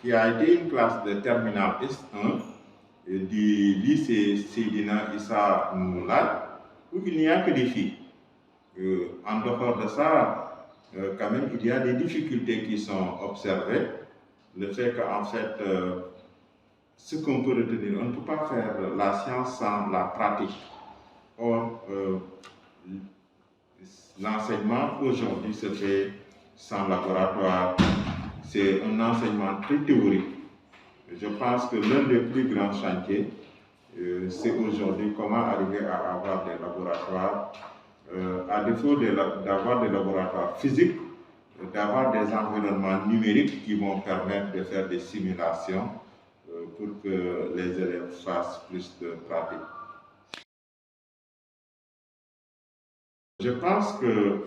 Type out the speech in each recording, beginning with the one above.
qui a été une classe de terminale S1 du lycée Seydina Issa Moulay, où il n'y a que des filles. En dehors de ça, quand même, il y a des difficultés qui sont observées. Le fait qu'en fait, ce qu'on peut retenir, on ne peut pas faire la science sans la pratique. Or, l'enseignement aujourd'hui se fait sans laboratoire. C'est un enseignement très théorique. Je pense que l'un des plus grands chantiers, c'est aujourd'hui comment arriver à avoir des laboratoires, à défaut d'avoir des laboratoires physiques, d'avoir des environnements numériques qui vont permettre de faire des simulations pour que les élèves fassent plus de pratique. Je pense que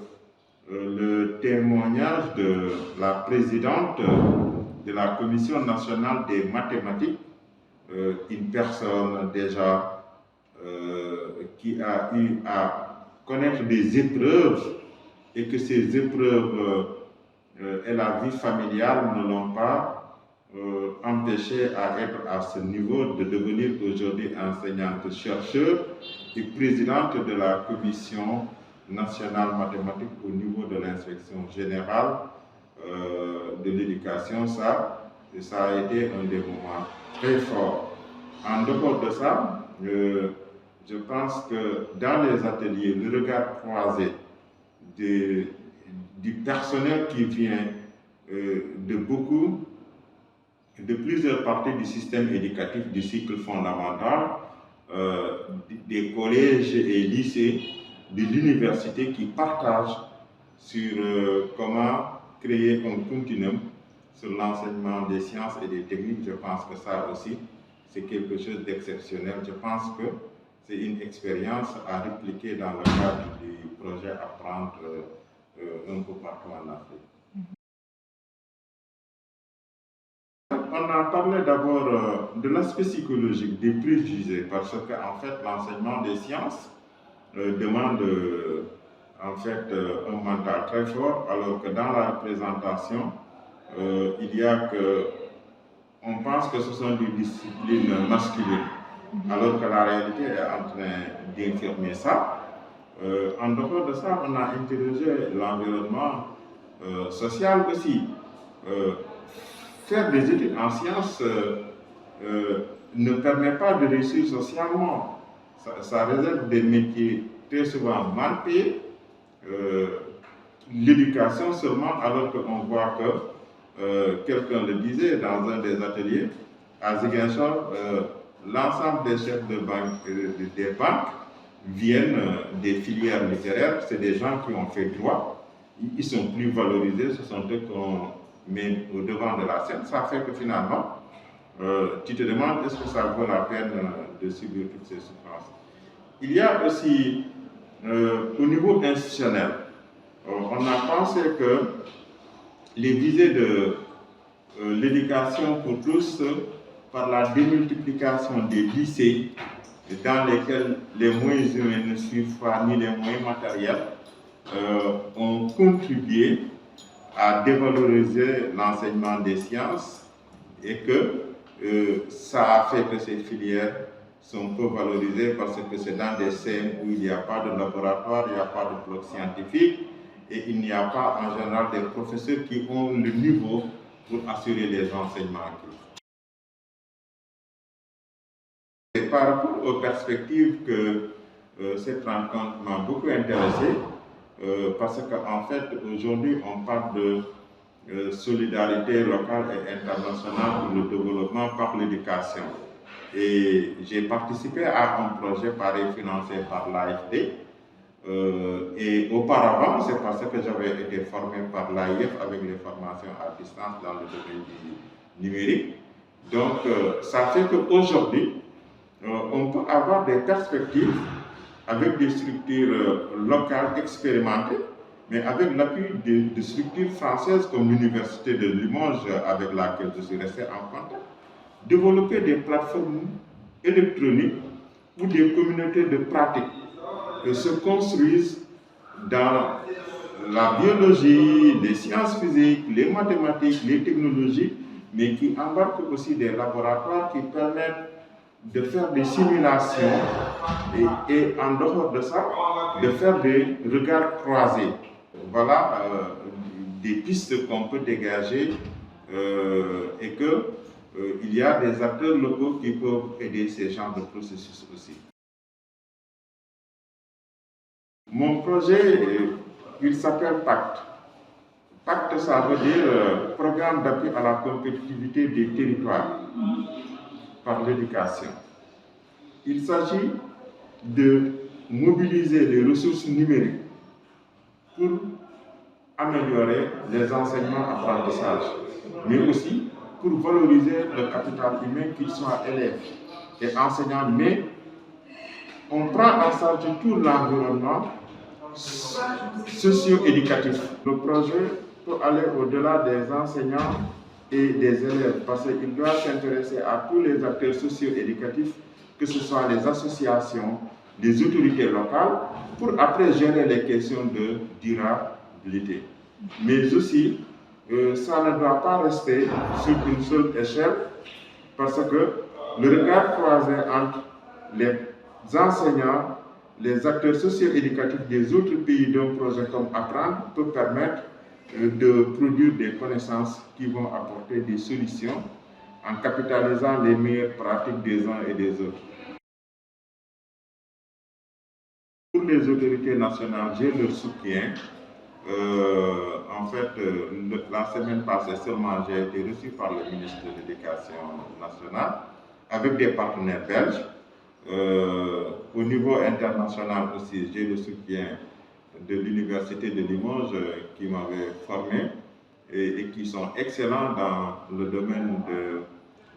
le témoignage de la présidente de la Commission nationale des mathématiques, une personne déjà qui a eu à connaître des épreuves et que ces épreuves et la vie familiale ne l'ont pas empêché à être à ce niveau de devenir aujourd'hui enseignante-chercheur et présidente de la Commission nationale mathématique au niveau de l'inspection générale de l'éducation. Ça a été un des moments très forts. En dehors de ça, je pense que dans les ateliers, le regard croisé du personnel qui vient de plusieurs parties du système éducatif du cycle fondamental, des collèges et lycées, de l'université qui partagent sur comment créer un continuum sur l'enseignement des sciences et des techniques. Je pense que ça aussi, c'est quelque chose d'exceptionnel. Je pense que c'est une expérience à répliquer dans le cadre du projet Apprendre un peu partout en Afrique. On a parlé d'abord de l'aspect psychologique, des préjugés, parce que en fait, l'enseignement des sciences demande en fait un mental très fort, alors que dans la présentation, il y a que on pense que ce sont des disciplines masculines, alors que la réalité est en train d'infirmer ça. En dehors de ça, on a interrogé l'environnement social aussi. Faire des études en sciences ne permet pas de réussir socialement. Ça réserve des métiers très souvent mal payés. L'éducation seulement, alors qu'on voit que, quelqu'un le disait dans un des ateliers, à Ziguinchor, l'ensemble des chefs de banque, des banques viennent des filières littéraires, c'est des gens qui ont fait droit, ils sont plus valorisés, ce sont eux qu'on met au devant de la scène. Ça fait que finalement, tu te demandes est-ce que ça vaut la peine de subir toutes ces souffrances. Il y a aussi, au niveau institutionnel, on a pensé que les visées de l'éducation pour tous, par la démultiplication des lycées dans lesquels les moyens humains ne suivent pas ni les moyens matériels, ont contribué à dévaloriser l'enseignement des sciences et que ça a fait que ces filières sont peu valorisées parce que c'est dans des scènes où il n'y a pas de laboratoire, il n'y a pas de bloc scientifique et il n'y a pas en général des professeurs qui ont le niveau pour assurer les enseignements acquis. Et par rapport aux perspectives que cette rencontre m'a beaucoup intéressé, parce qu'en fait, aujourd'hui, on parle de solidarité locale et internationale pour le développement par l'éducation. Et j'ai participé à un projet pareil financé par l'AFD. Et auparavant, c'est parce que j'avais été formé par l'AIF avec les formations à distance dans le domaine du numérique. Donc, ça fait qu'aujourd'hui, on peut avoir des perspectives avec des structures locales expérimentées, mais avec l'appui de structures françaises comme l'Université de Limoges, avec laquelle je suis resté en contact, développer des plateformes électroniques où des communautés de pratique se construisent dans la biologie, les sciences physiques, les mathématiques, les technologies, mais qui embarque aussi des laboratoires qui permettent de faire des simulations et en dehors de ça, de faire des regards croisés. Voilà des pistes qu'on peut dégager et que il y a des acteurs locaux qui peuvent aider ces genres de processus aussi. Mon projet, il s'appelle PACT. PACT, ça veut dire Programme d'appui à la compétitivité des territoires par l'éducation. Il s'agit de mobiliser les ressources numériques pour améliorer les enseignements-apprentissages, mais aussi pour valoriser le capital humain, qu'il soit élèves et enseignants, mais on prend en charge tout l'environnement socio-éducatif. Le projet peut aller au-delà des enseignants et des élèves parce qu'il doit s'intéresser à tous les acteurs socio-éducatifs, que ce soit les associations, les autorités locales, pour après gérer les questions de durabilité. Mais aussi, ça ne doit pas rester sur une seule échelle parce que le regard croisé entre les enseignants, les acteurs socio-éducatifs des autres pays d'un projet comme Apprendre peut permettre de produire des connaissances qui vont apporter des solutions en capitalisant les meilleures pratiques des uns et des autres. Pour les autorités nationales, j'ai leur soutien. La semaine passée seulement, j'ai été reçu par le ministre de l'Éducation nationale avec des partenaires belges. Au niveau international aussi, j'ai le soutien de l'Université de Limoges qui m'avait formé et qui sont excellents dans le domaine de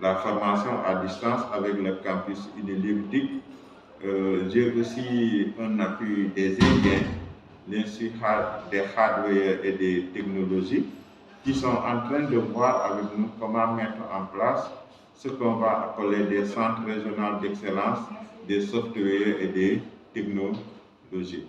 la formation à distance avec le campus Unilibrique. J'ai aussi un appui des Indiens, des hardware et des technologies qui sont en train de voir avec nous comment mettre en place ce qu'on va appeler des centres régionaux d'excellence, des softwares et des technologies.